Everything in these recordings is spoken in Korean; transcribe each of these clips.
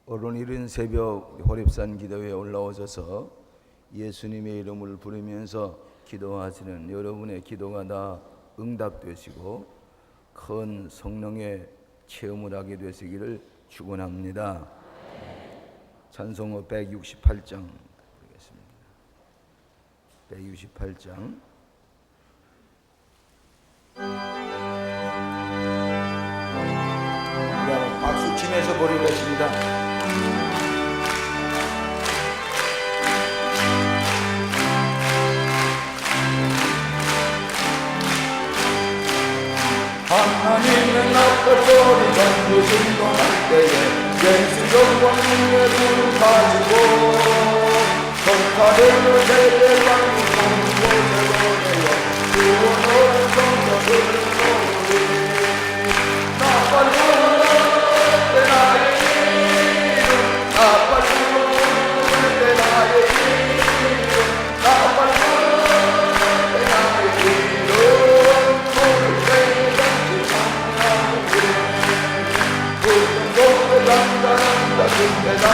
오늘 이른 새벽 호렙산 기도회에 올라오셔서 예수님의 이름을 부르면서 기도하시는 여러분의 기도가 다 응답되시고 큰 성령의 체험을 하게 되시기를 축원합니다. 찬송호 168장 보겠습니다. 168장 박수 치면서 부르겠습니다. 하나님의 나팔 소리가 신동할 때에 예수 영광의 불을 가지고 성탄을 세대방이 온 곳에 보내요. 구원을 성령을 모으리 나팔 부를 때 나의 이름 나팔 부를 때 나의 이름 나팔 부를 때 나의 이름 간단한다 그때다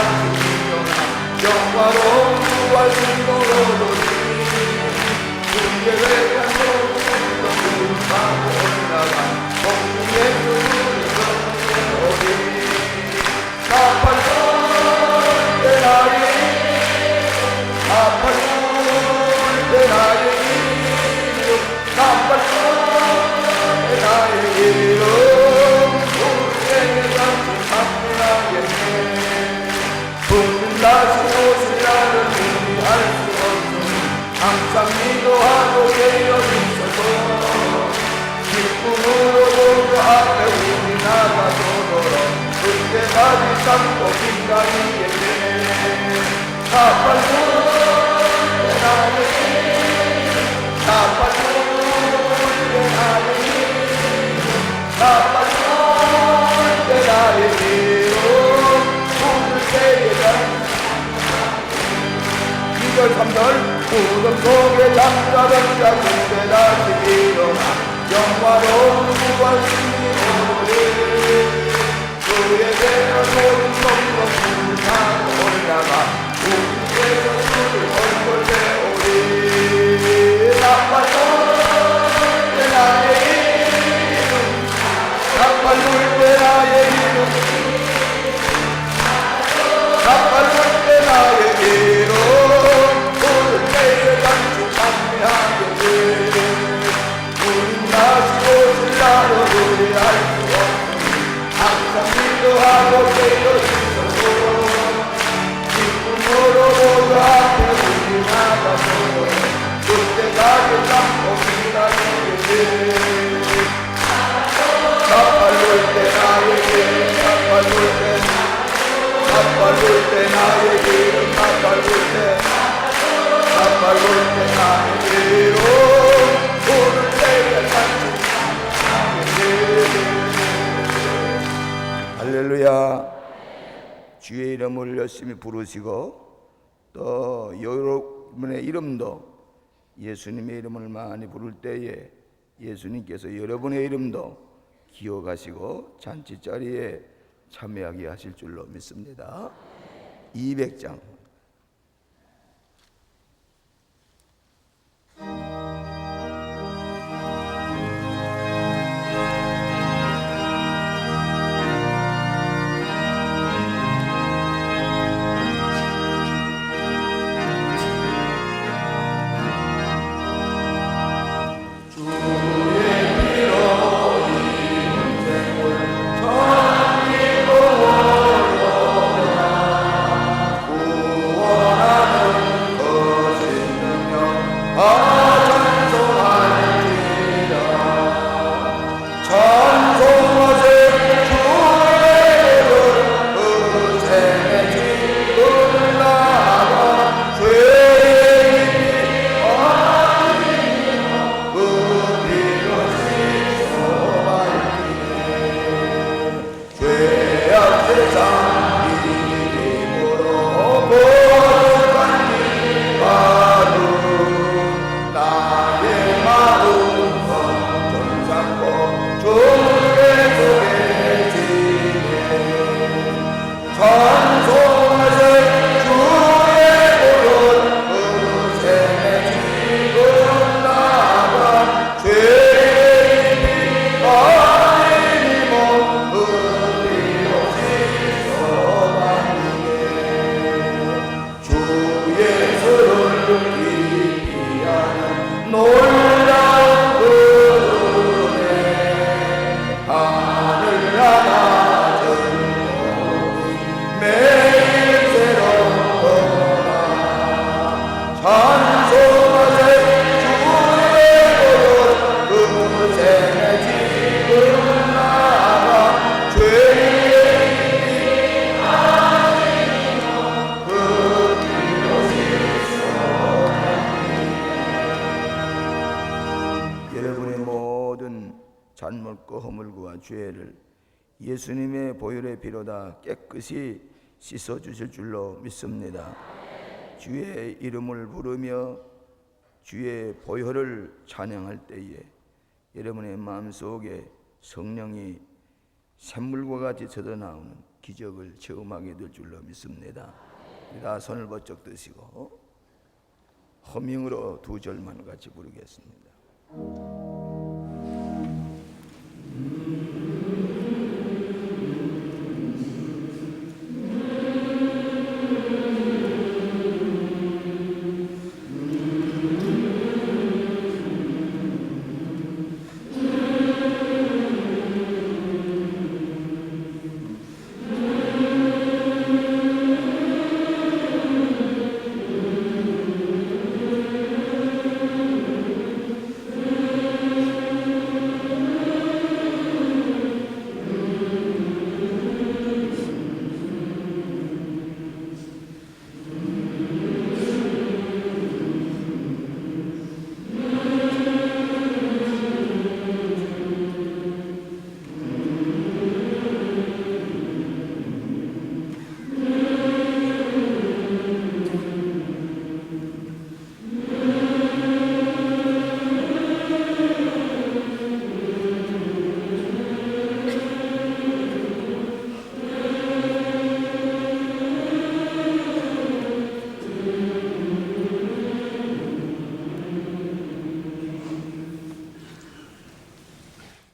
영화로운 구할 신도로도니 주의 외간 모든 타고 올라간 공중의 눈을 건너오리 나팔 불 때 나의 이름 나팔 불 때 나의 이름 나팔 불 때 나의 이름 다시 오시라는 우리 알 수 없으니 항상 기도하고 깨어 있어서 기쁨으로 모두 앞에 우리 나가도록 그때까지 참고 기다리겠네. 나팔 불 때 나의 이름 나팔 불 때 나의 이름 나팔 불 때 나의 이름 부를 때에 이절 3절 구름 속에 잠자던 자 그때 다시 일어나 영화로운 구원신이 오리 그에 대한 모든 성공 불타고 올라가 우리께서 주를 얼굴 배우리 나팔 불 때 나의 이름 나팔 불 때 나의 이름 나팔 불 때 나의 이름 우린 다시 오실 날을 우리 알 수 없으니 항상 기도하고 깨어 있어도 기쁨으로 모두 앞에 우리 나가서 그때까지 참고 기다리겠지. 나팔 불 때 나의 이름 나팔 불 때 나팔 불 때 나의 이름 나팔 불 때 나팔 불 때 나의 이름 부를 때에 할렐루야. 주의 이름을 열심히 부르시고 또 여러분의 이름도 예수님의 이름을 많이 부를 때에 예수님께서 여러분의 이름도 기억하시고 잔치자리에 참여하게 하실 줄로 믿습니다. 200장 구원하는 것이 능력 죄를 예수님의 보혈의 피로다 깨끗이 씻어 주실 줄로 믿습니다. 주의 이름을 부르며 주의 보혈을 찬양할 때에 여러분의 마음속에 성령이 샘물과 같이 젖어나오는 기적을 체험하게 될 줄로 믿습니다. 다 손을 번쩍 드시고 허밍으로 두 절만 같이 부르겠습니다.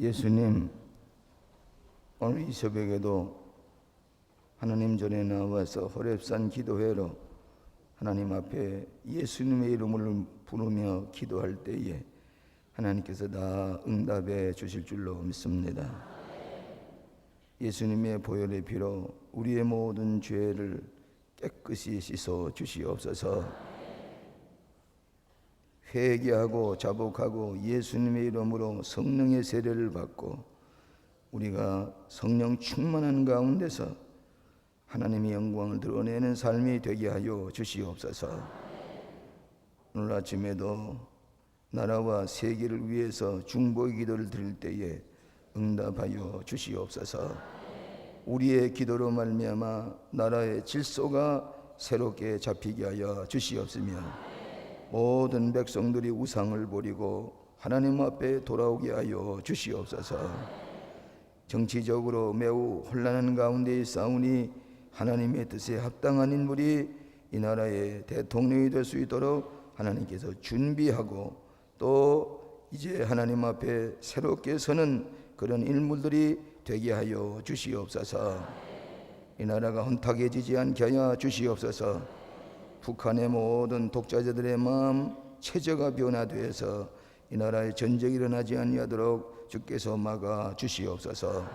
예수님, 오늘 이 새벽에도 하나님 전에 나와서 호렙산 기도회로 하나님 앞에 예수님의 이름을 부르며 기도할 때에 하나님께서 다 응답해 주실 줄로 믿습니다. 예수님의 보혈의 피로 우리의 모든 죄를 깨끗이 씻어 주시옵소서. 회개하고 자복하고 예수님의 이름으로 성령의 세례를 받고 우리가 성령 충만한 가운데서 하나님의 영광을 드러내는 삶이 되게 하여 주시옵소서. 오늘 아침에도 나라와 세계를 위해서 중보의 기도를 드릴 때에 응답하여 주시옵소서. 우리의 기도로 말미암아 나라의 질서가 새롭게 잡히게 하여 주시옵으며 모든 백성들이 우상을 버리고 하나님 앞에 돌아오게 하여 주시옵소서. 정치적으로 매우 혼란한 가운데 싸우니 하나님의 뜻에 합당한 인물이 이 나라의 대통령이 될 수 있도록 하나님께서 준비하고 또 이제 하나님 앞에 새롭게 서는 그런 인물들이 되게 하여 주시옵소서. 이 나라가 혼탁해지지 않게 하여 주시옵소서. 북한의 모든 독자자들의 마음 체제가 변화되어서 이 나라에 전쟁이 일어나지 아니하도록 주께서 막아 주시옵소서.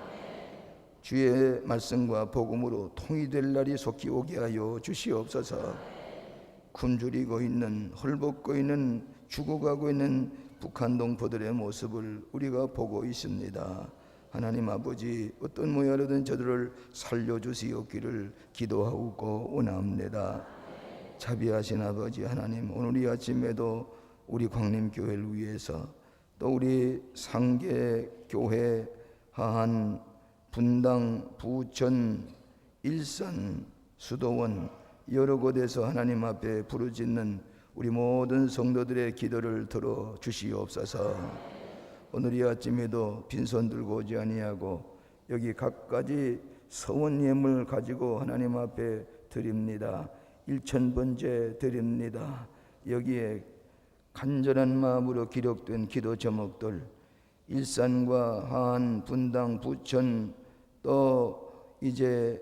주의 말씀과 복음으로 통일될 날이 속히 오게 하여 주시옵소서. 굶주리고 있는, 헐벗고 있는, 죽어가고 있는 북한 동포들의 모습을 우리가 보고 있습니다. 하나님 아버지, 어떤 모양이든 저들을 살려주시옵기를 기도하고 원합니다. 자비하신 아버지 하나님, 오늘 이 아침에도 우리 광림교회를 위해서 또 우리 상계교회, 하한, 분당, 부천, 일산, 수도원 여러 곳에서 하나님 앞에 부르짖는 우리 모든 성도들의 기도를 들어 주시옵소서. 오늘 이 아침에도 빈손 들고 오지 아니하고 여기 갖가지 서원 예물 가지고 하나님 앞에 드립니다. 1000번째 드립니다. 여기에 간절한 마음으로 기록된 기도 제목들, 일산과 하안, 분당, 부천 또 이제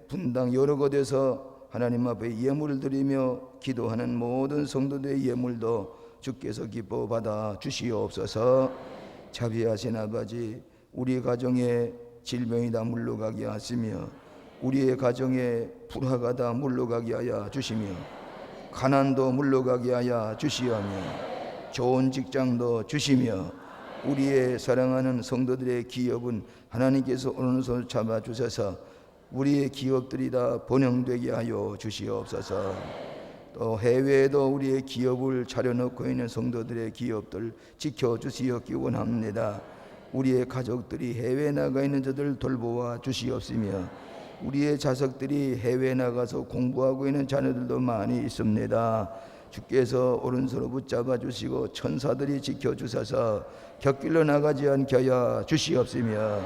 분당 여러 곳에서 하나님 앞에 예물을 드리며 기도하는 모든 성도들의 예물도 주께서 기뻐 받아 주시옵소서. 자비하신 아버지, 우리 가정에 질병이 다 물러가게 하시며 우리의 가정에 불화가 다 물러가게 하여 주시며 가난도 물러가게 하여 주시오며 좋은 직장도 주시며 우리의 사랑하는 성도들의 기업은 하나님께서 오른손 잡아주셔서 우리의 기업들이 다 번영되게 하여 주시옵소서. 또 해외에도 우리의 기업을 차려놓고 있는 성도들의 기업들 지켜주시옵기 원합니다. 우리의 가족들이 해외에 나가 있는 저들 돌보아 주시옵시며 우리의 자식들이 해외에 나가서 공부하고 있는 자녀들도 많이 있습니다. 주께서 오른손으로 붙잡아 주시고 천사들이 지켜주셔서 곁길로 나가지 않게 하여 주시옵시며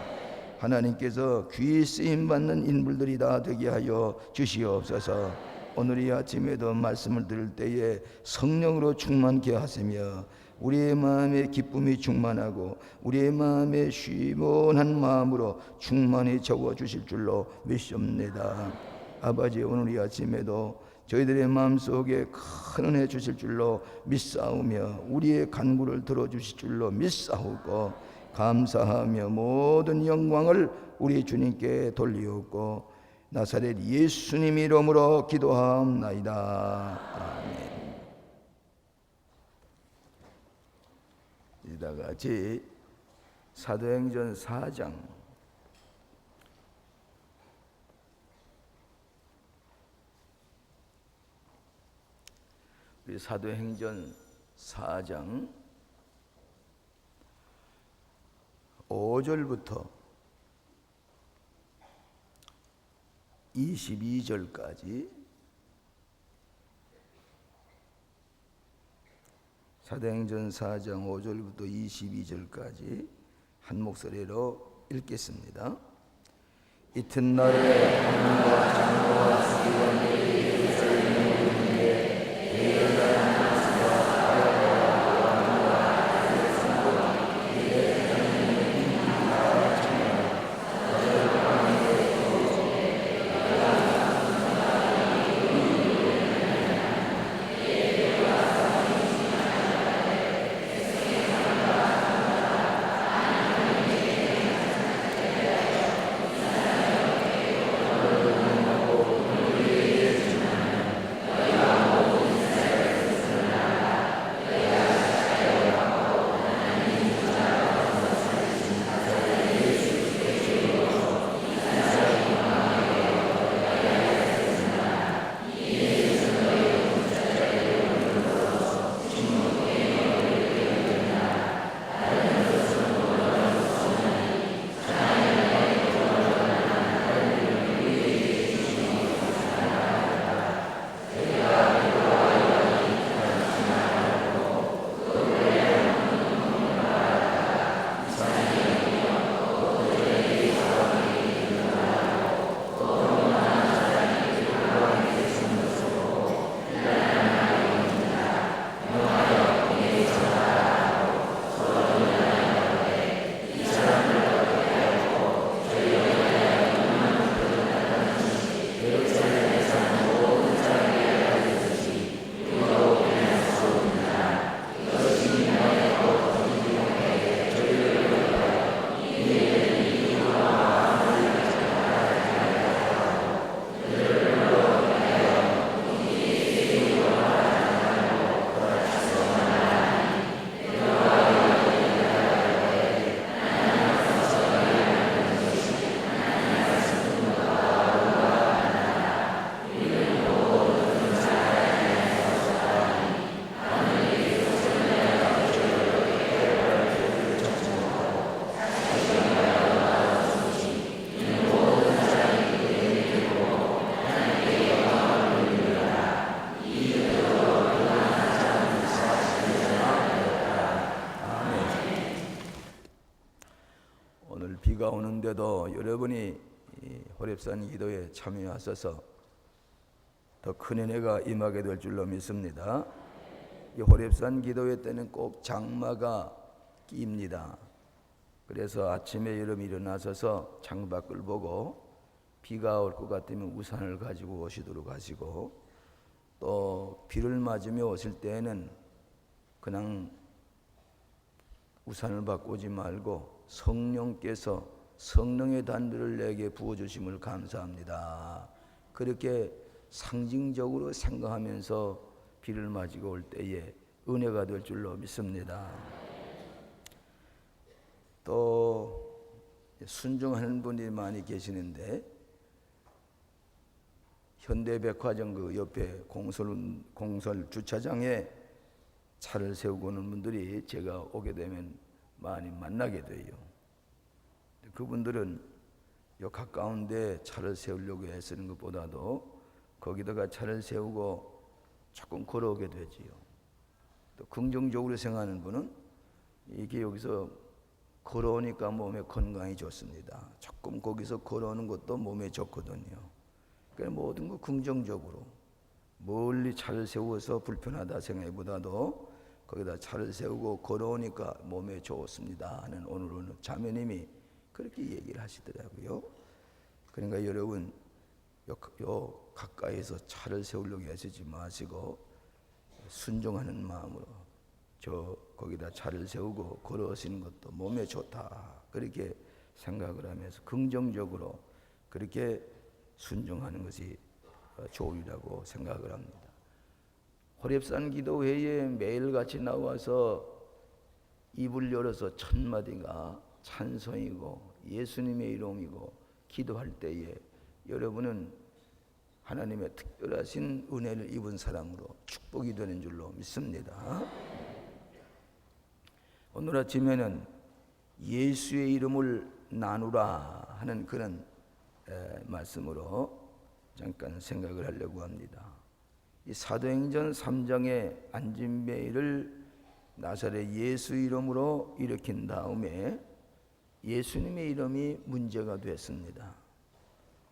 하나님께서 귀 쓰임받는 인물들이 다 되게 하여 주시옵소서. 오늘 이 아침에도 말씀을 들을 때에 성령으로 충만케 하시며 우리의 마음에 기쁨이 충만하고 우리의 마음에 시원한 마음으로 충만히 적어주실 줄로 믿습니다. 아버지, 오늘 이 아침에도 저희들의 마음속에 큰 은혜 주실 줄로 믿사오며 우리의 간구를 들어주실 줄로 믿사오고 감사하며 모든 영광을 우리 주님께 돌리옵고 나사렛 예수님 이름으로 기도하옵나이다. 아멘. 다 같이 사도행전 4장 우리 사도행전 4장 5절부터 22절까지 사도행전 4장 5절부터 22절까지 한 목소리로 읽겠습니다. 이튿날에 하나님과 장로와 서기관들이 예루살렘에 오는데 예루살렘 비가 오는데도 여러분이 호렙산 기도에 참여하셔서 더 큰 은혜가 임하게 될 줄로 믿습니다. 이 호렙산 기도회 때는 꼭 장마가 끼입니다. 그래서 아침에 여러분이 일어나셔서 창밖을 보고 비가 올 것 같으면 우산을 가지고 오시도록 하시고, 또 비를 맞으며 오실 때에는 그냥 우산을 받고 오지 말고 성령께서 성령의 단비를 내게 부어주심을 감사합니다. 그렇게 상징적으로 생각하면서 비를 맞고 올 때에 은혜가 될 줄로 믿습니다. 또 순종하는 분이 많이 계시는데, 현대백화점 그 옆에 공설 주차장에 차를 세우고 오는 분들이 제가 오게 되면 많이 만나게 돼요. 그분들은 요 가까운데 차를 세우려고 애쓰는 것보다도 거기다가 차를 세우고 조금 걸어오게 되지요. 또 긍정적으로 생각하는 분은 이게 여기서 걸어오니까 몸에 건강이 좋습니다. 조금 거기서 걸어오는 것도 몸에 좋거든요. 그러니까 모든 거 긍정적으로 멀리 차를 세워서 불편하다 생각보다도 거기다 차를 세우고 걸어오니까 몸에 좋습니다 하는 오늘은 자매님이 그렇게 얘기를 하시더라고요. 그러니까 여러분 요 가까이서 차를 세우려고 하시지 마시고 순종하는 마음으로 저 거기다 차를 세우고 걸어오시는 것도 몸에 좋다 그렇게 생각을 하면서 긍정적으로 그렇게 순종하는 것이 좋으리라고 생각을 합니다. 호렙산 기도회에 매일같이 나와서 입을 열어서 첫 마디가 찬송이고 예수님의 이름이고 기도할 때에 여러분은 하나님의 특별하신 은혜를 입은 사람으로 축복이 되는 줄로 믿습니다. 오늘 아침에는 예수의 이름을 나누라 하는 그런 말씀으로 잠깐 생각을 하려고 합니다. 이 사도행전 3장의 안진뱅이를 나사렛 예수 이름으로 일으킨 다음에 예수님의 이름이 문제가 됐습니다.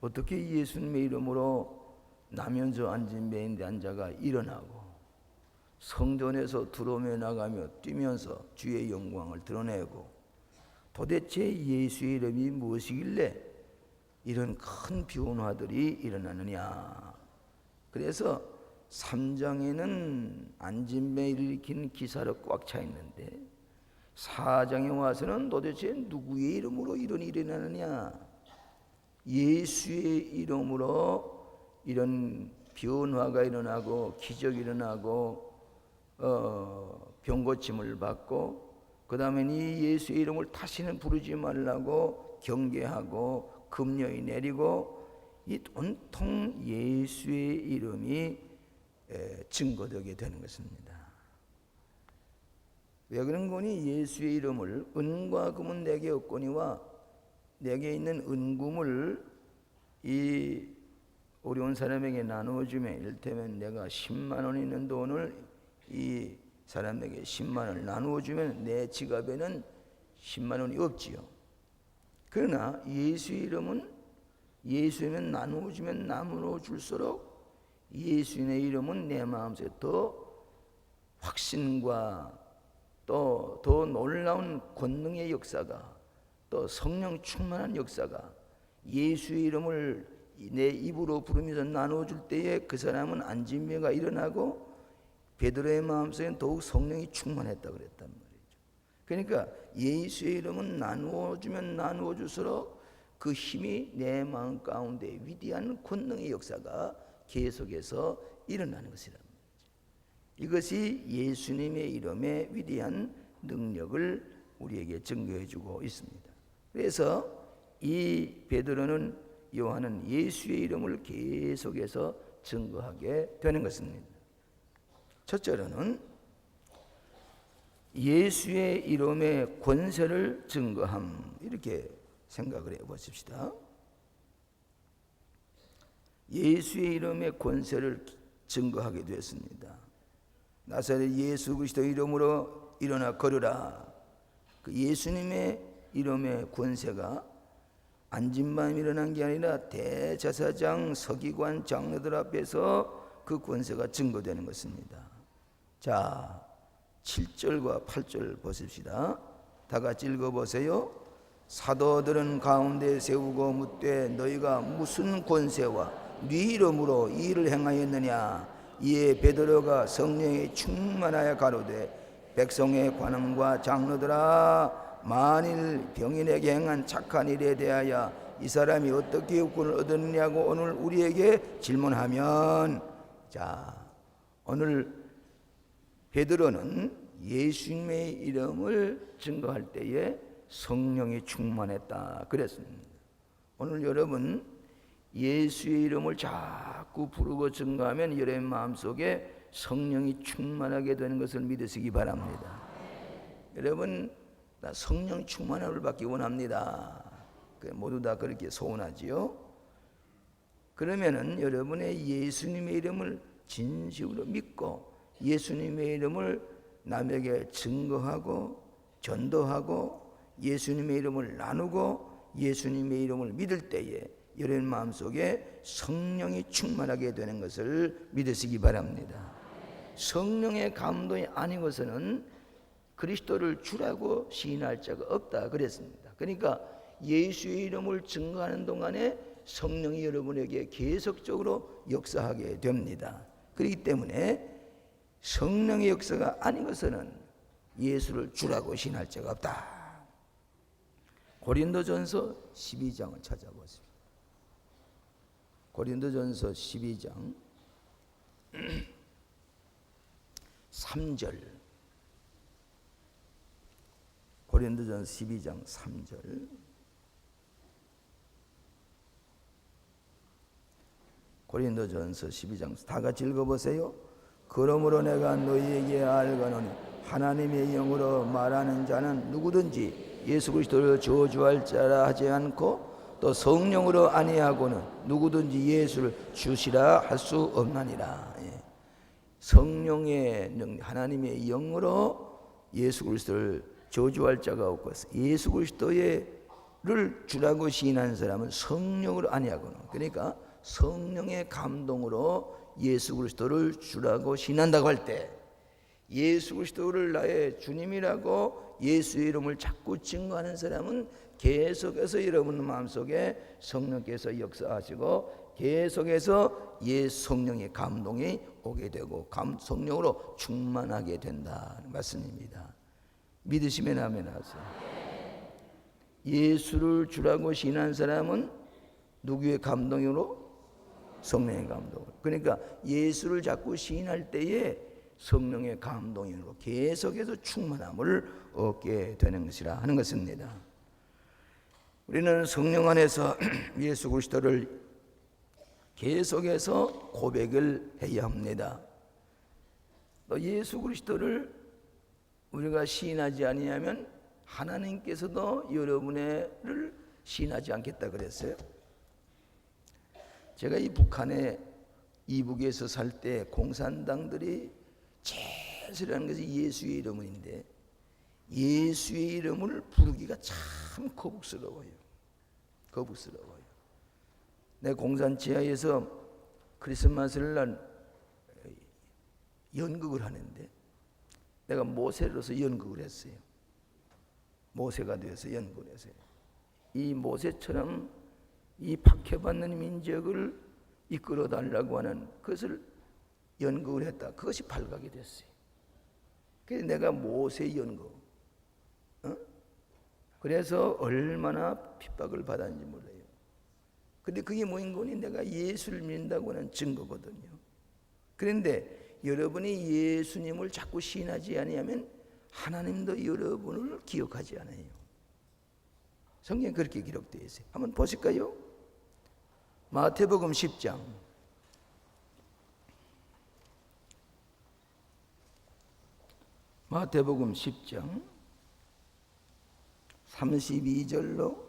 어떻게 예수님의 이름으로 나면서 안진뱅이 환자가 일어나고 성전에서 들어오며 나가며 뛰면서 주의 영광을 드러내고 도대체 예수의 이름이 무엇이길래 이런 큰 변화들이 일어나느냐. 그래서 3장에는 안진뱅이를 일으킨 기사로 꽉 차 있는데 4장에 와서는 도대체 누구의 이름으로 이런 일이 일어나느냐. 예수의 이름으로 이런 변화가 일어나고 기적이 일어나고 병고침을 받고 그 다음에 이 예수의 이름을 다시는 부르지 말라고 경계하고 금령이 내리고 이 온통 예수의 이름이 증거되게 되는 것입니다. 왜 그런 거니? 예수의 이름을 은과 금은 내게 없거니와 내게 있는 은금을 이 어려운 사람에게 나누어주면 이를테면 내가 10만 원 있는 돈을 이 사람에게 10만 원을 나누어주면 내 지갑에는 10만 원이 없지요. 그러나 예수의 이름은 나누어주면 나누어줄수록 예수님의 이름은 내 마음속에 더 확신과 또 더 놀라운 권능의 역사가 또 성령 충만한 역사가 예수의 이름을 내 입으로 부르면서 나누어줄 때에 그 사람은 안진뱅이가 일어나고 베드로의 마음속에 더욱 성령이 충만했다고 그랬단 말이죠. 그러니까 예수의 이름은 나누어주면 나누어줄수록 그 힘이 내 마음 가운데 위대한 권능의 역사가 계속해서 일어나는 것이란 말이죠. 이것이 예수님의 이름의 위대한 능력을 우리에게 증거해 주고 있습니다. 그래서 이 베드로는 요한은 예수의 이름을 계속해서 증거하게 되는 것입니다. 첫째로는 예수의 이름의 권세를 증거함 이렇게 생각을 해보십시다. 예수의 이름의 권세를 증거하게 되었습니다. 나사렛 예수 그리스도 이름으로 일어나 걸으라. 그 예수님의 이름의 권세가 안진밤 일어난 게 아니라 대제사장 서기관 장로들 앞에서 그 권세가 증거되는 것입니다. 자, 7절과 8절 보십시다. 다 같이 읽어보세요. 사도들은 가운데 세우고 묻되 너희가 무슨 권세와 네 이름으로 이 일을 행하였느냐. 이에 베드로가 성령에 충만하여 가로되 백성의 관원과 장로들아 만일 병인에게 행한 착한 일에 대하여 이 사람이 어떻게 육군을 얻었느냐고 오늘 우리에게 질문하면, 자, 오늘 베드로는 예수님의 이름을 증거할 때에 성령이 충만했다 그랬습니다. 오늘 여러분 예수의 이름을 자꾸 부르고 증거하면 여러분 마음속에 성령이 충만하게 되는 것을 믿으시기 바랍니다. 여러분 나 성령 충만함을 받기 원합니다. 모두 다 그렇게 소원하지요. 그러면은 여러분의 예수님의 이름을 진심으로 믿고 예수님의 이름을 남에게 증거하고 전도하고 예수님의 이름을 나누고 예수님의 이름을 믿을 때에 여러분 마음속에 성령이 충만하게 되는 것을 믿으시기 바랍니다. 성령의 감동이 아니고서는 그리스도를 주라고 시인할 자가 없다 그랬습니다. 그러니까 예수의 이름을 증거하는 동안에 성령이 여러분에게 계속적으로 역사하게 됩니다. 그렇기 때문에 성령의 역사가 아니고서는 예수를 주라고 시인할 자가 없다. 고린도전서 12장을 찾아보십시오. 고린도전서 12장 3절. 고린도전서 12장 3절. 고린도전서 12장 다 같이 읽어보세요. 그러므로 내가 너희에게 알거니와 하나님의 영으로 말하는 자는 누구든지 예수 그리스도를 저주할 자라 하지 않고 또 성령으로 아니하고는 누구든지 예수를 주시라 할 수 없나니라. 성령의 하나님의 영으로 예수 그리스도를 저주할 자가 없고 예수 그리스도를 주라고 시인하는 사람은 성령으로 아니하고는, 그러니까 성령의 감동으로 예수 그리스도를 주라고 시인한다고 할 때 예수 그리스도를 나의 주님이라고 예수의 이름을 자꾸 증거하는 사람은 계속해서 여러분 마음속에 성령께서 역사하시고 계속해서 예수 성령의 감동이 오게 되고 성령으로 충만하게 된다는 말씀입니다. 믿으시면 아멘 하세요. 예수를 주라고 시인한 사람은 누구의 감동으로? 성령의 감동. 그러니까 예수를 자꾸 시인할 때에 성령의 감동으로 계속해서 충만함을 얻게 되는 것이라 하는 것입니다. 우리는 성령 안에서 예수 그리스도를 계속해서 고백을 해야 합니다. 또 예수 그리스도를 우리가 시인하지 아니하면 하나님께서도 여러분을 시인하지 않겠다 그랬어요. 제가 이 북한에 이북에서 살 때 공산당들이 제일 싫어하는 것이 예수의 이름인데 예수의 이름을 부르기가 참 거북스러워요. 내 공산 지하에서 크리스마스를 날 연극을 하는데 내가 모세로서 연극을 했어요. 모세가 되어서 연극을 했어요. 이 모세처럼 이 박해받는 민족을 이끌어 달라고 하는 그것을 연극을 했다. 그것이 발각이 됐어요. 그래서 내가 모세 연극. 그래서 얼마나 핍박을 받았는지 몰라요. 근데 그게 뭐인 거니? 내가 예수를 믿는다고 하는 증거거든요. 그런데 여러분이 예수님을 자꾸 시인하지 아니하면 하나님도 여러분을 기억하지 않아요. 성경에 그렇게 기록되어 있어요. 한번 보실까요? 마태복음 10장 마태복음 10장 32절로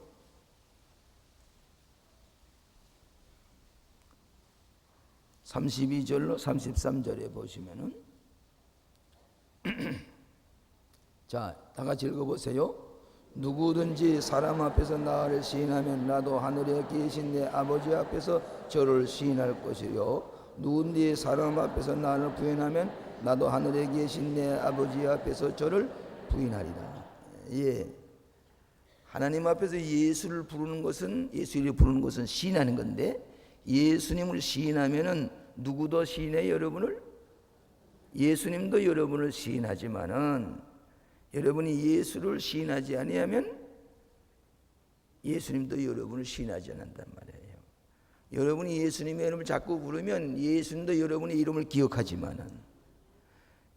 33절에 보시면은 자, 다 같이 읽어보세요. 누구든지 사람 앞에서 나를 시인하면 나도 하늘에 계신 내 아버지 앞에서 저를 시인할 것이요 누구든지 사람 앞에서 나를 부인하면 나도 하늘에 계신 내 아버지 앞에서 저를 부인하리라. 예, 하나님 앞에서 예수를 부르는 것은 예수를 부르는 것은 시인하는 건데 예수님을 시인하면은 누구도 시인해 여러분을? 예수님도 여러분을 시인하지만은 여러분이 예수를 시인하지 아니하면 예수님도 여러분을 시인하지 않는단 말이에요. 여러분이 예수님의 이름을 자꾸 부르면 예수님도 여러분의 이름을 기억하지만은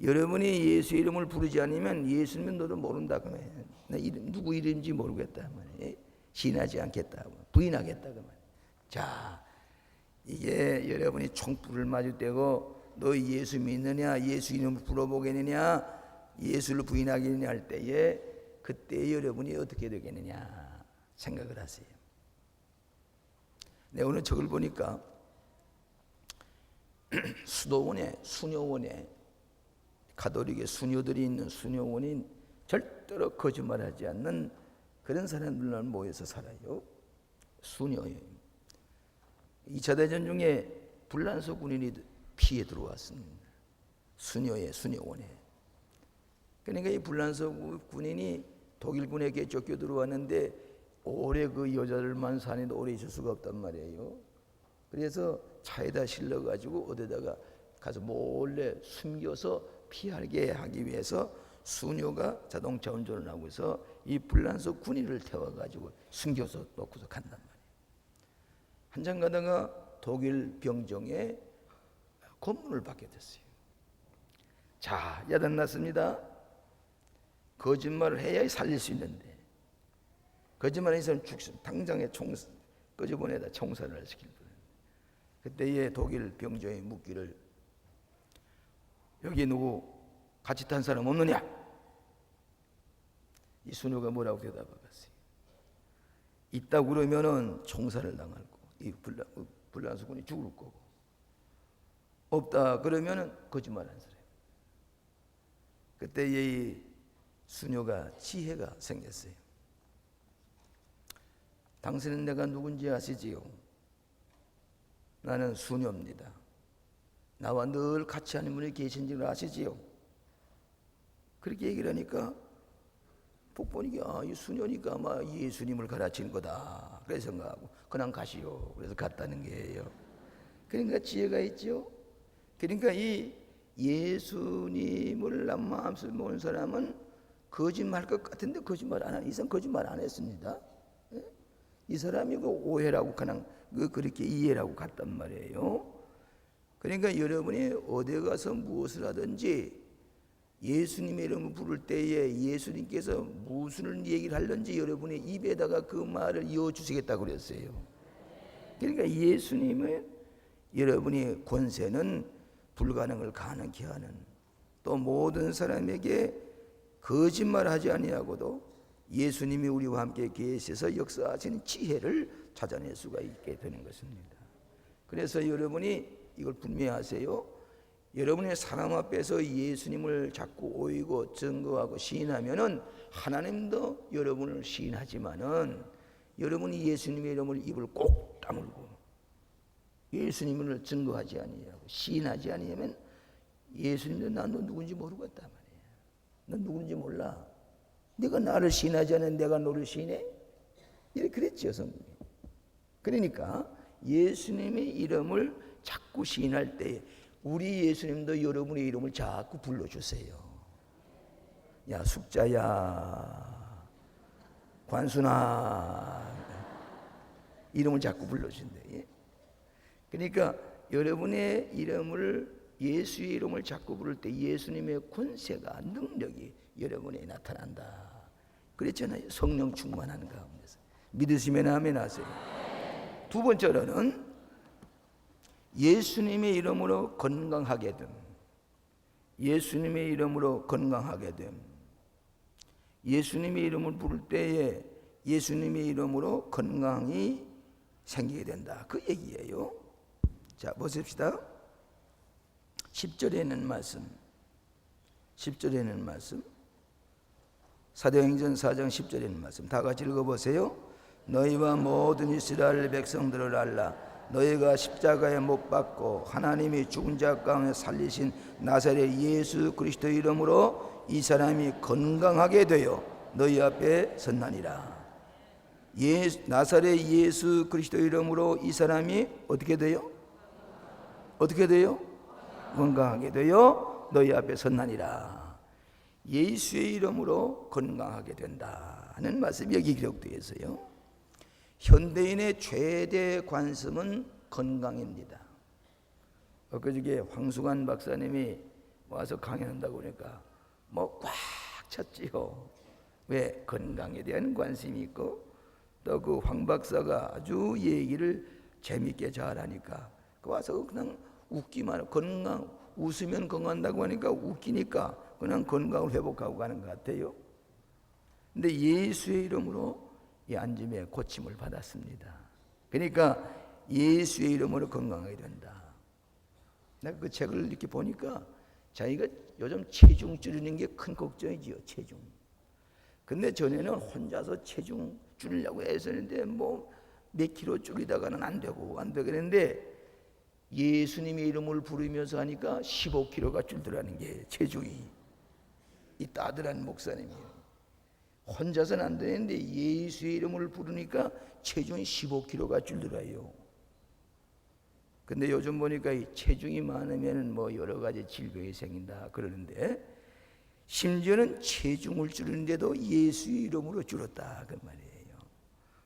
여러분이 예수의 이름을 부르지 않으면 예수님은 너도 모른다 그 말이에요. 나 누구 이름인지 모르겠다 그 말이에요. 시인하지 않겠다, 부인하겠다 그 말이에요. 자, 이게 여러분이 총불을 마주대고 너 예수 믿느냐, 예수 이름을 불러보겠느냐, 예수를 부인하겠느냐 할 때에 그때 여러분이 어떻게 되겠느냐 생각을 하세요. 내 오늘 저걸 보니까 수도원에, 수녀원에, 가톨릭의 수녀들이 있는 수녀원인 절대로 거짓말하지 않는 그런 사람들만 모여서 살아요. 수녀예요. 2차 대전 중에 불란서 군인이 피해 들어왔습니다. 수녀의 수녀원에. 그러니까 이 불란서 군인이 독일군에게 쫓겨 들어왔는데 오래 그 여자들만 사는데 오래 있을 수가 없단 말이에요. 그래서 차에다 실려가지고 어디다가 가서 몰래 숨겨서 피하게 하기 위해서 수녀가 자동차 운전을 하고 있어 이 불란서 군인을 태워가지고 숨겨서 놓고서 간단 말이에요. 한참 가다가 독일 병정에 검문을 받게 됐어요. 자, 야단났습니다. 거짓말을 해야 살릴 수 있는데 거짓말을 해서는 당장에 끄집어내다 총살을 시킬 뻔. 그때의 독일 병정이 묻기를 여기 누구 같이 탄 사람 없느냐? 이 수녀가 뭐라고 대답하겠어요? 있다고 그러면은 총살을 당할 거고 이 불란서 군이 죽을 거고 없다 그러면은 거짓말한 사람. 그때 이 수녀가 지혜가 생겼어요. 당신은 내가 누군지 아시지요? 나는 수녀입니다. 나와 늘 같이 하는 분이 계신 줄 아시지요? 그렇게 얘기를 하니까 복보니까 이 수녀니까 아마 예수님을 가르치는 거다 그래서 생각하고 그냥 가시오 그래서 갔다는 거예요. 그러니까 지혜가 있죠. 그러니까 이 예수님을 마음속에 모는 사람은 거짓말할 것 같은데 거짓말 안 하는 이상 거짓말 안 했습니다. 이 사람이 그 오해라고 그냥 그렇게 이해라고 갔단 말이에요. 그러니까 여러분이 어디 가서 무엇을 하든지 예수님의 이름을 부를 때에 예수님께서 무슨 얘기를 하든지 여러분의 입에다가 그 말을 이어주시겠다고 그랬어요. 그러니까 예수님의 여러분의 권세는 불가능을 가능케 하는 또 모든 사람에게 거짓말하지 아니하고도 예수님이 우리와 함께 계셔서 역사하시는 지혜를 찾아낼 수가 있게 되는 것입니다. 그래서 여러분이 이걸 분명히 하세요. 여러분의 사람 앞에서 예수님을 자꾸 오이고 증거하고 시인하면은 하나님도 여러분을 시인하지만은 여러분이 예수님의 이름을 입을 꼭 다물고 예수님을 증거하지 아니하고 시인하지 아니하면 예수님도 난 너 누군지 모르겠단 말이야. 넌 누군지 몰라. 네가 나를 시인하지 않는 내가 너를 시인해? 이렇게 그랬죠 성경이. 그러니까 예수님의 이름을 자꾸 시인할 때 우리 예수님도 여러분의 이름을 자꾸 불러주세요. 야 숙자야 관순아 이름을 자꾸 불러준대. 그러니까 여러분의 이름을 예수의 이름을 자꾸 부를 때 예수님의 권세가 능력이 여러분에 나타난다. 그랬잖아요. 성령 충만하는 가운데서 믿으시면 아멘 하세요. 두 번째로는 예수님의 이름으로 건강하게 됨. 예수님의 이름으로 건강하게 됨. 예수님의 이름을 부를 때에 예수님의 이름으로 건강이 생기게 된다. 그 얘기예요. 자, 보십시다. 10절에 있는 말씀. 10절에 있는 말씀. 사도행전 4장 10절에 있는 말씀. 다 같이 읽어보세요. 너희와 모든 이스라엘 백성들을 알라. 너희가 십자가에 못 박고 하나님이 죽은 자 가운데 살리신 나사렛 예수 그리스도 이름으로 이 사람이 건강하게 되어 너희 앞에 섰나니라. 나사렛 예수 그리스도 이름으로 이 사람이 어떻게 돼요? 어떻게 돼요? 건강하게 되어 너희 앞에 섰나니라. 예수의 이름으로 건강하게 된다는 말씀이 여기 기록되어 있어요. 현대인의 최대 관심은 건강입니다. 엊그저께 황수관 박사님이 와서 강연한다고 그러니까 뭐 꽉 찼지요. 왜? 건강에 대한 관심이 있고 또 그 황 박사가 아주 얘기를 재밌게 잘하니까 그 와서 그냥 웃기만 하고 건강 웃으면 건강한다고 하니까 웃기니까 그냥 건강을 회복하고 가는 것 같아요. 근데 예수의 이름으로 이 앉음에 고침을 받았습니다. 그러니까 예수의 이름으로 건강하게 된다. 내가 그 책을 이렇게 보니까 자기가 요즘 체중 줄이는 게 큰 걱정이지요. 체중. 근데 전에는 혼자서 체중 줄이려고 애쓰는데 뭐 몇 킬로 줄이다가는 안 되고 그랬는데 예수님의 이름을 부르면서 하니까 15kg가 줄더라는 게 체중이. 이 따들한 목사님이에요. 혼자서는 안 되는데 예수의 이름을 부르니까 체중이 15kg가 줄더라요. 근데 요즘 보니까 이 체중이 많으면 뭐 여러 가지 질병이 생긴다 그러는데 심지어는 체중을 줄이는데도 예수의 이름으로 줄었다 그 말이에요.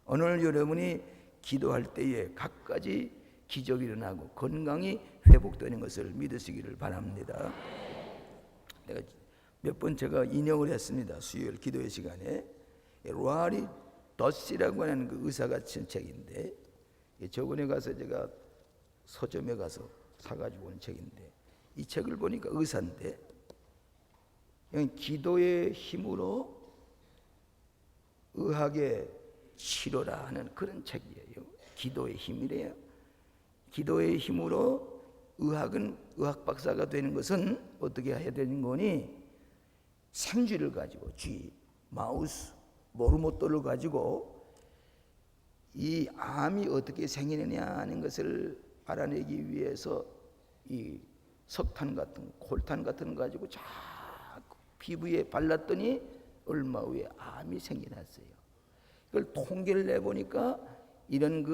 오늘 여러분이 기도할 때에 갖가지 기적이 일어나고 건강이 회복되는 것을 믿으시기를 바랍니다. 내가 몇 번 제가 인용을 했습니다. 수요일 기도의 시간에 로아리 더시라고 하는 그 의사가 쓴 책인데 저번에 가서 제가 서점에 가서 사가지고 온 책인데 이 책을 보니까 의사인데 기도의 힘으로 의학의 치료라 하는 그런 책이에요. 기도의 힘이래요. 기도의 힘으로 의학 박사가 되는 것은 어떻게 해야 되는 거니? 생쥐를 가지고 쥐, 마우스, 모르모토를 가지고 이 암이 어떻게 생기느냐 하는 것을 알아내기 위해서 이 석탄 같은 콜탄 같은 거 가지고 자꾸 피부에 발랐더니 얼마 후에 암이 생겨났어요. 그걸 통계를 내보니까 이런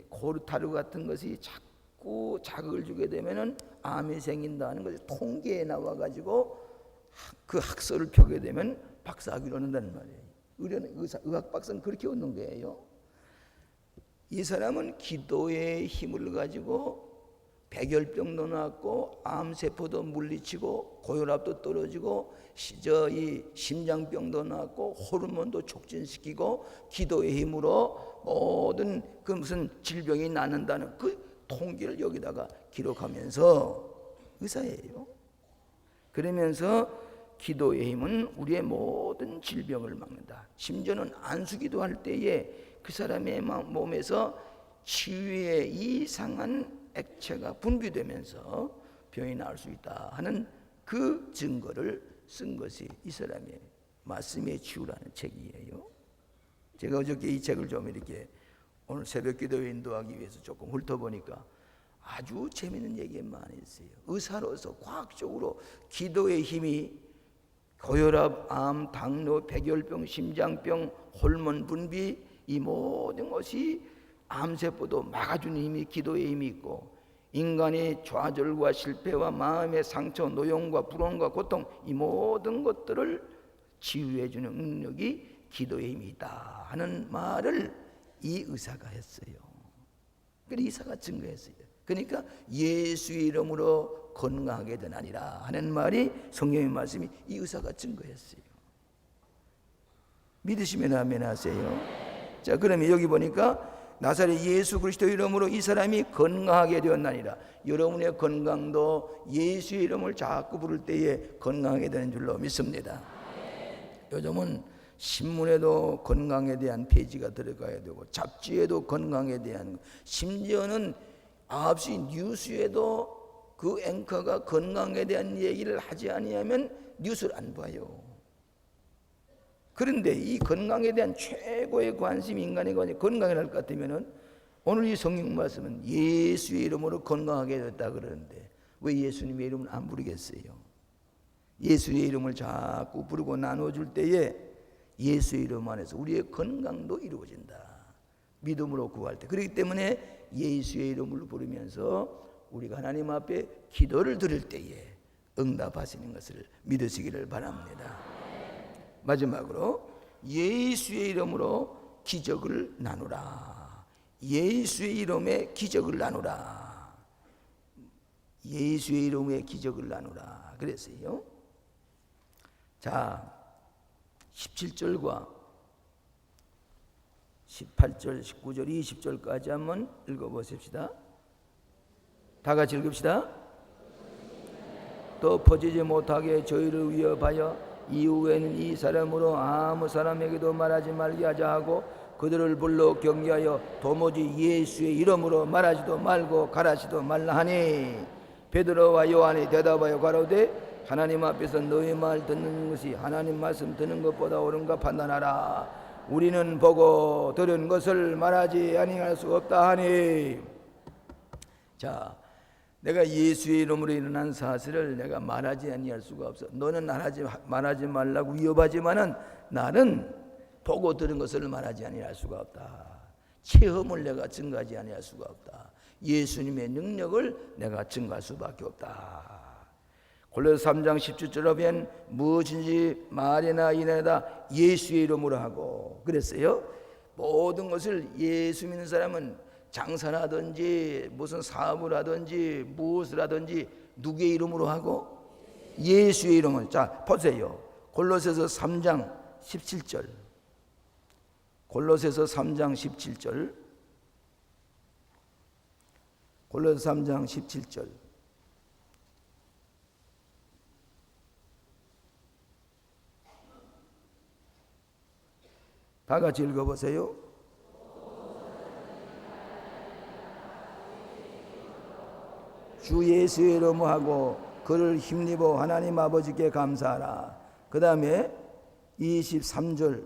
코르타르 같은 것이 자꾸 자극을 주게 되면은 암이 생긴다는 것이 통계에 나와가지고 그 학설을 펴게 되면 박사학위를 얻는다는 말이에요. 의학 박사는 그렇게 얻는 거예요. 이 사람은 기도의 힘을 가지고 백열병도 낫고 암세포도 물리치고 고혈압도 떨어지고 이 심장병도 낫고 호르몬도 촉진시키고 기도의 힘으로 모든 그 무슨 질병이 낫는다는 그 통계를 여기다가 기록하면서 의사예요. 그러면서 기도의 힘은 우리의 모든 질병을 막는다. 심지어는 안수기도 할 때에 그 사람의 몸에서 치유의 이상한 액체가 분비되면서 병이 나을 수 있다 하는 그 증거를 쓴 것이 이 사람의 말씀의 치유라는 책이에요. 제가 어저께 이 책을 좀 이렇게 오늘 새벽 기도에 인도하기 위해서 조금 훑어보니까 아주 재미있는 얘기가 많이 있어요. 의사로서 과학적으로 기도의 힘이 고혈압, 암, 당뇨, 백열병, 심장병, 호르몬 분비 이 모든 것이 암세포도 막아주는 힘이 기도의 힘이 있고 인간의 좌절과 실패와 마음의 상처, 노용과 불안과 고통 이 모든 것들을 치유해주는 능력이 기도의 힘이 있다 하는 말을 이 의사가 했어요. 그래서 의사가 증거했어요. 그러니까 예수의 이름으로 건강하게 되나니라 하는 말이 성경의 말씀이 이 의사가 증거했어요. 믿으시면 아멘 하세요. 자, 그러면 여기 보니까 나사렛 예수 그리스도 이름으로 이 사람이 건강하게 되었나니라. 여러분의 건강도 예수의 이름을 자꾸 부를 때에 건강하게 되는 줄로 믿습니다. 요즘은 신문에도 건강에 대한 페이지가 들어가야 되고 잡지에도 건강에 대한, 심지어는 9시 뉴스에도 그 앵커가 건강에 대한 얘기를 하지 아니하면 뉴스를 안 봐요. 그런데 이 건강에 대한 최고의 관심이 인간의 건강에 날 것 같으면 오늘 이 성경 말씀은 예수의 이름으로 건강하게 됐다 그러는데 왜 예수님의 이름을 안 부르겠어요? 예수의 이름을 자꾸 부르고 나눠줄 때에 예수의 이름 안에서 우리의 건강도 이루어진다. 믿음으로 구할 때. 그렇기 때문에 예수의 이름을 부르면서 우리가 하나님 앞에 기도를 드릴 때에 응답하시는 것을 믿으시기를 바랍니다. 마지막으로 예수의 이름으로 기적을 나누라. 예수의 이름에 기적을 나누라. 예수의 이름에 기적을 나누라 그랬어요. 자, 17절과 18절, 19절, 20절까지 한번 읽어보십시다. 다 같이 읽읍시다. 또 퍼지지 못하게 저희를 위협하여 이후에는 이 사람으로 아무 사람에게도 말하지 말게 하자 하고 그들을 불러 경계하여 도무지 예수의 이름으로 말하지도 말고 가라지도 말라 하니 베드로와 요한이 대답하여 가로되 하나님 앞에서 너희 말 듣는 것이 하나님 말씀 듣는 것보다 옳은가 판단하라. 우리는 보고 들은 것을 말하지 아니할 수 없다 하니. 자, 내가 예수의 이름으로 일어난 사실을 내가 말하지 아니할 수가 없어. 너는 말하지 말라고 위협하지만은 나는 보고 들은 것을 말하지 아니할 수가 없다. 체험을 내가 증거하지 아니할 수가 없다. 예수님의 능력을 내가 증거할 수밖에 없다. 골로새 3장 17절에 보면 무엇인지 말이나 일이나 예수의 이름으로 하고 그랬어요. 모든 것을 예수 믿는 사람은 장사라든지 무슨 사업을 하든지 무엇을 하든지 누구의 이름으로 하고 예수의 이름을. 자 보세요. 골로새서 3장 17절. 골로새서 3장 17절. 골로새 3장 17절. 다 같이 읽어보세요. 주 예수의 이름으로 하고 그를 힘입어 하나님 아버지께 감사하라. 그 다음에 23절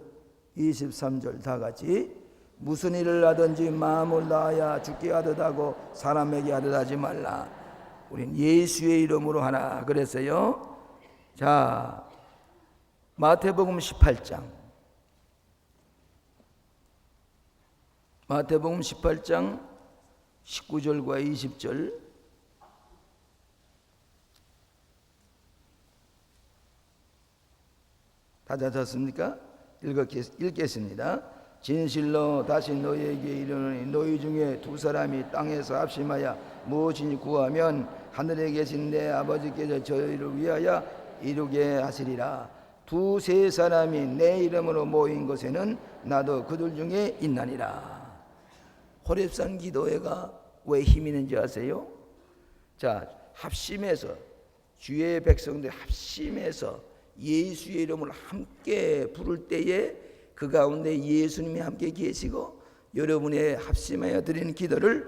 다 같이 무슨 일을 하든지 마음을 다하여 주께 하듯 하고 사람에게 하듯 하지 말라. 우린 예수의 이름으로 하나 그랬어요. 자, 마태복음 18장. 마태복음 18장 19절과 20절. 다 찾았습니까? 읽겠습니다. 진실로 다시 너희에게 이르노니 너희 중에 두 사람이 땅에서 합심하여 무엇인지 구하면 하늘에 계신 내 아버지께서 저희를 위하여 이루게 하시리라. 두세 사람이 내 이름으로 모인 곳에는 나도 그들 중에 있나니라. 호렙산 기도회가 왜 힘이 있는지 아세요? 자, 합심해서 주의 백성들 합심해서 예수의 이름을 함께 부를 때에 그 가운데 예수님이 함께 계시고 여러분의 합심하여 드리는 기도를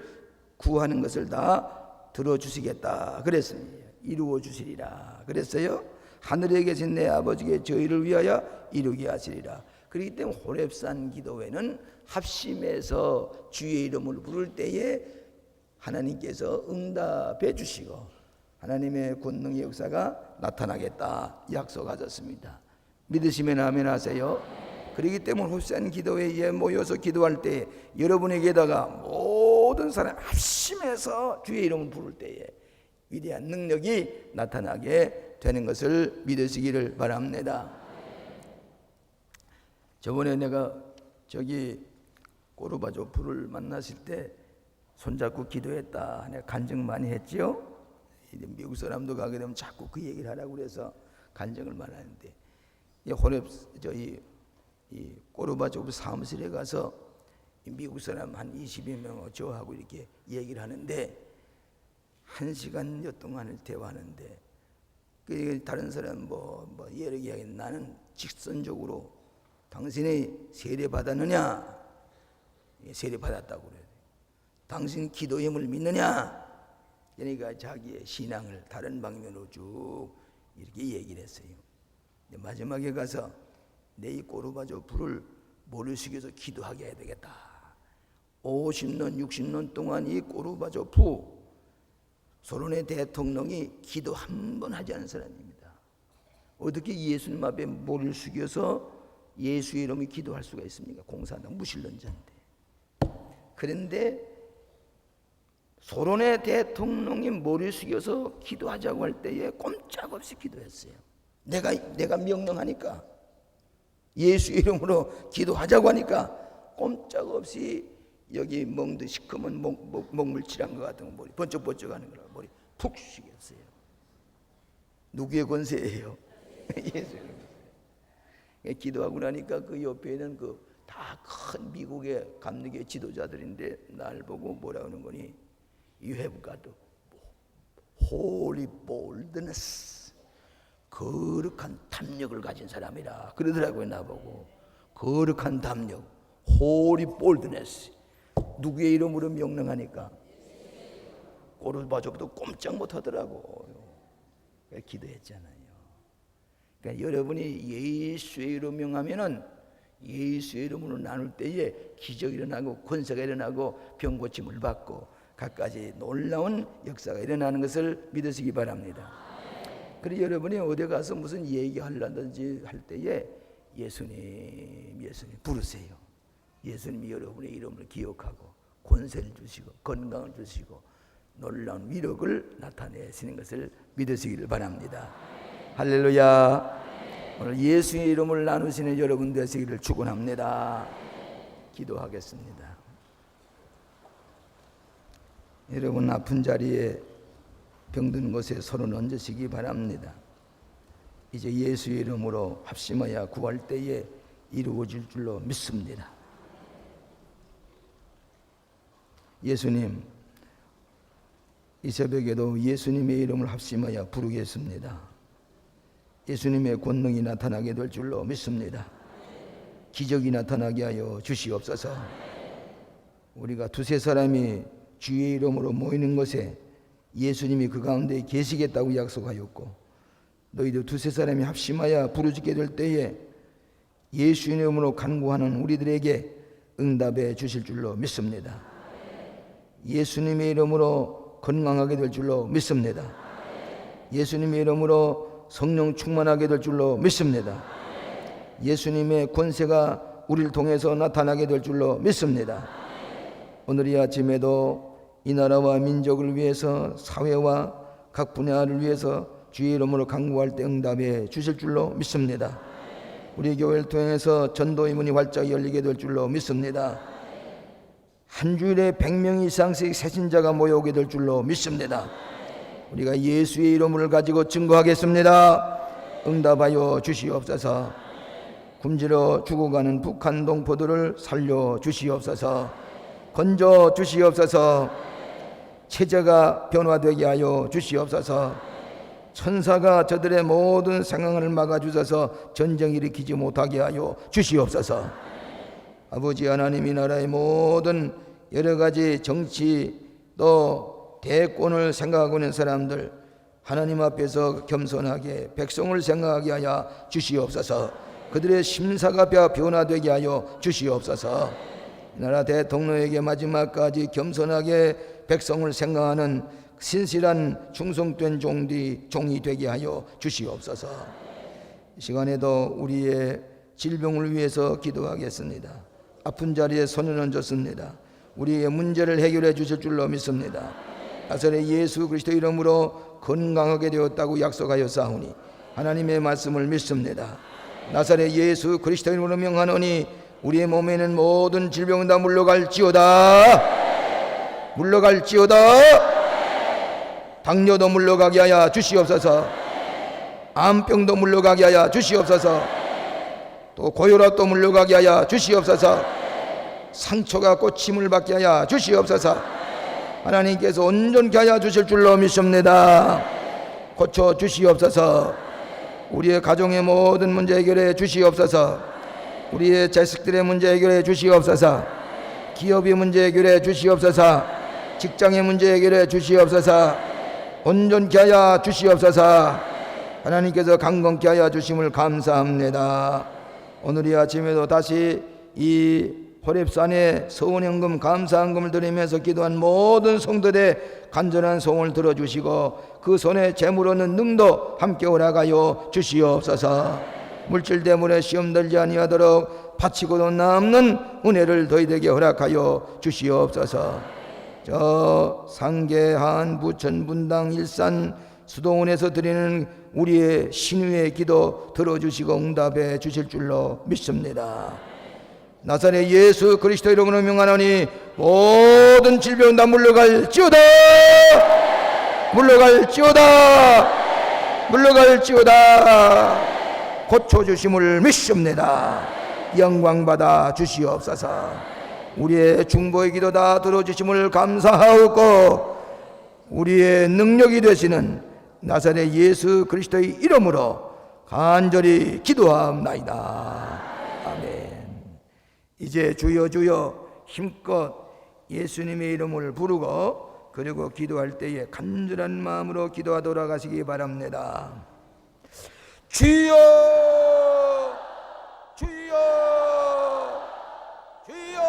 구하는 것을 다 들어주시겠다 그랬습니다. 이루어 주시리라 그랬어요. 하늘에 계신 내 아버지께 저희를 위하여 이루게 하시리라. 그렇기 때문에 호렙산 기도회는 합심해서 주의 이름을 부를 때에 하나님께서 응답해 주시고 하나님의 권능의 역사가 나타나겠다 약속하셨습니다. 믿으시면 아멘 하세요. 그렇기 때문에 호렙산 기도회에 모여서 기도할 때 여러분에게다가 모든 사람 합심해서 주의 이름을 부를 때에 위대한 능력이 나타나게 되는 것을 믿으시기를 바랍니다. 저번에 내가 저기 고르바초프를 만났을 때 손잡고 기도했다. 내가 간증 많이 했지요. 미국 사람도 가게 되면 자꾸 그 얘기를 하라고 그래서 간증을 많이 하는데 이 고르바초프 사무실에 가서 미국 사람 한 20여 명 저하고 이렇게 얘기를 하는데 1시간여 동안을 대화하는데 다른 사람 뭐 여러 이야기 나는 직선적으로 당신이 세례 받았느냐? 세례 받았다고 그래요. 당신 기도 힘을 믿느냐? 그러니까 자기의 신앙을 다른 방면으로 쭉 이렇게 얘기를 했어요. 마지막에 가서 내 이 고르바초프를 모를 숙여서 기도하게 해야 되겠다. 50년 60년 동안 이 고르바초프 소련의 대통령이 기도 한 번 하지 않은 사람입니다. 어떻게 예수님 앞에 모를 숙여서 예수의 이름을 기도할 수가 있습니까? 공산당 무신론자인데. 그런데 소련의 대통령이 머리 숙여서 기도하자고 할 때에 꼼짝없이 기도했어요. 내가 명령하니까 예수 이름으로 기도하자고 하니까 꼼짝없이 여기 멍도 시커먼 먹물칠한 것 같은 거 머리 번쩍번쩍하는 거라 머리 푹 숙였어요. 누구의 권세예요? 예수 이름. 기도하고 나니까 그 옆에는 그 다 큰 미국의 감리교 지도자들인데 날 보고 뭐라 하는 거니? You have got holy boldness. 거룩한 담력을 가진 사람이라 그러더라고요. 나보고 거룩한 담력, Holy boldness. 누구의 이름으로 명령하니까 꼬를 봐줘도 꼼짝 못하더라고. 기도했잖아요. 그러니까 여러분이 예수의 이름 명하면은 예수의 이름으로 나눌 때에 기적이 일어나고 권세가 일어나고 병 고침을 받고 갖가지 놀라운 역사가 일어나는 것을 믿으시기 바랍니다. 그리고 여러분이 어디 가서 무슨 얘기하려든지 할 때에 예수님 부르세요. 예수님이 여러분의 이름을 기억하고 권세를 주시고 건강을 주시고 놀라운 위력을 나타내시는 것을 믿으시기를 바랍니다. 할렐루야. 오늘 예수의 이름을 나누시는 여러분 되시기를 축원합니다. 기도하겠습니다. 여러분 아픈 자리에 병든 곳에 손을 얹으시기 바랍니다. 이제 예수의 이름으로 합심하여 구할 때에 이루어질 줄로 믿습니다. 예수님, 이 새벽에도 예수님의 이름을 합심하여 부르겠습니다. 예수님의 권능이 나타나게 될 줄로 믿습니다. 기적이 나타나게 하여 주시옵소서. 우리가 두세 사람이 주의 이름으로 모이는 것에 예수님이 그 가운데 계시겠다고 약속하였고 너희도 두세 사람이 합심하여 부르짖게 될 때에 예수 이름으로 간구하는 우리들에게 응답해 주실 줄로 믿습니다. 예수님의 이름으로 건강하게 될 줄로 믿습니다. 예수님의 이름으로 성령 충만하게 될 줄로 믿습니다. 예수님의 권세가 우리를 통해서 나타나게 될 줄로 믿습니다. 오늘 이 아침에도 이 나라와 민족을 위해서 사회와 각 분야를 위해서 주의 이름으로 간구할 때 응답해 주실 줄로 믿습니다. 우리 교회를 통해서 전도의 문이 활짝 열리게 될 줄로 믿습니다. 한 주일에 100명 이상씩 새신자가 모여오게 될 줄로 믿습니다. 우리가 예수의 이름을 가지고 증거하겠습니다. 응답하여 주시옵소서. 굶주려 죽어가는 북한 동포들을 살려 주시옵소서. 건져 주시옵소서. 체제가 변화되게 하여 주시옵소서. 천사가 저들의 모든 상황을 막아주셔서 전쟁 일으키지 못하게 하여 주시옵소서. 아버지 하나님, 이 나라의 모든 여러 가지 정치 또 대권을 생각하고 있는 사람들 하나님 앞에서 겸손하게 백성을 생각하게 하여 주시옵소서. 그들의 심사가 변화되게 하여 주시옵소서. 이 나라 대통령에게 마지막까지 겸손하게 백성을 생각하는 신실한 충성된 종이 되게 하여 주시옵소서. 이 시간에도 우리의 질병을 위해서 기도하겠습니다. 아픈 자리에 손을 얹었습니다. 우리의 문제를 해결해 주실 줄로 믿습니다. 나사렛 예수 그리스도 이름으로 건강하게 되었다고 약속하였사오니 하나님의 말씀을 믿습니다. 나사렛 예수 그리스도 이름으로 명하노니 우리의 몸에 있는 모든 질병은 다 물러갈지어다. 물러갈지어다. 당뇨도 물러가게 하여 주시옵소서. 암병도 물러가게 하여 주시옵소서. 또 고혈압도 물러가게 하여 주시옵소서. 상처가 고침을 받게 하여 주시옵소서. 하나님께서 온전케 하여 주실 줄로 믿습니다. 고쳐 주시옵소서. 우리의 가정의 모든 문제 해결해 주시옵소서. 우리의 자식들의 문제 해결해 주시옵소서. 기업의 문제 해결해 주시옵소서. 직장의 문제 해결해 주시옵소서. 온전케 하여 주시옵소서. 하나님께서 강건케 하여 주심을 감사합니다. 오늘 이 아침에도 다시 이 호렙산에 서원연금 감사헌금을 드리면서 기도한 모든 성도들의 간절한 소원을 들어주시고 그 손에 재물 얻는 능도 함께 허락하여 주시옵소서. 물질 때문에 시험 들지 아니하도록 바치고도 남는 은혜를 너희에게 허락하여 주시옵소서. 저 상계한 부천 분당 일산 수도원에서 드리는 우리의 신유의 기도 들어주시고 응답해 주실 줄로 믿습니다. 나사렛 예수 그리스도 이름으로 명하노니 모든 질병 다 물러갈지어다. 물러갈지어다. 물러갈지어다. 고쳐주심을 믿습니다. 영광받아 주시옵소서. 우리의 중보의 기도 다 들어주심을 감사하옵고 우리의 능력이 되시는 나사렛 예수 그리스도의 이름으로 간절히 기도합나이다. 아멘. 이제 주여 주여 힘껏 예수님의 이름을 부르고 그리고 기도할 때에 간절한 마음으로 기도하 돌아가시기 바랍니다. 주여 주여 주여.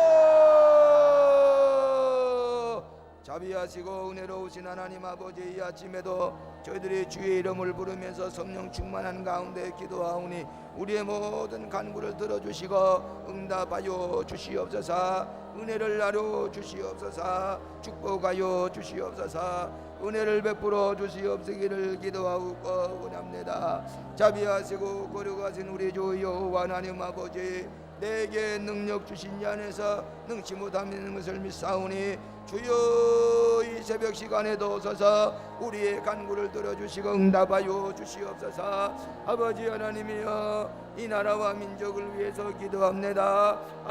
자비하시고 은혜로우신 하나님 아버지, 이 아침에도 저희들이 주의 이름을 부르면서 성령 충만한 가운데 기도하오니 우리의 모든 간구를 들어주시고 응답하여 주시옵소서. 은혜를 나눠 주시옵소서. 축복하여 주시옵소서. 은혜를 베풀어 주시옵시기를 기도하고 원합니다. 자비하시고 거룩하신 우리 주 여호와 하나님 아버지, 내게 능력 주신 이 안에서 능치 못하는 것을 믿사오니 주여 이 새벽 시간에도 오소서 우리의 간구를 들어주시고 응답하여 주시옵소서. 아버지 하나님이여, 이 나라와 민족을 위해서 기도합니다.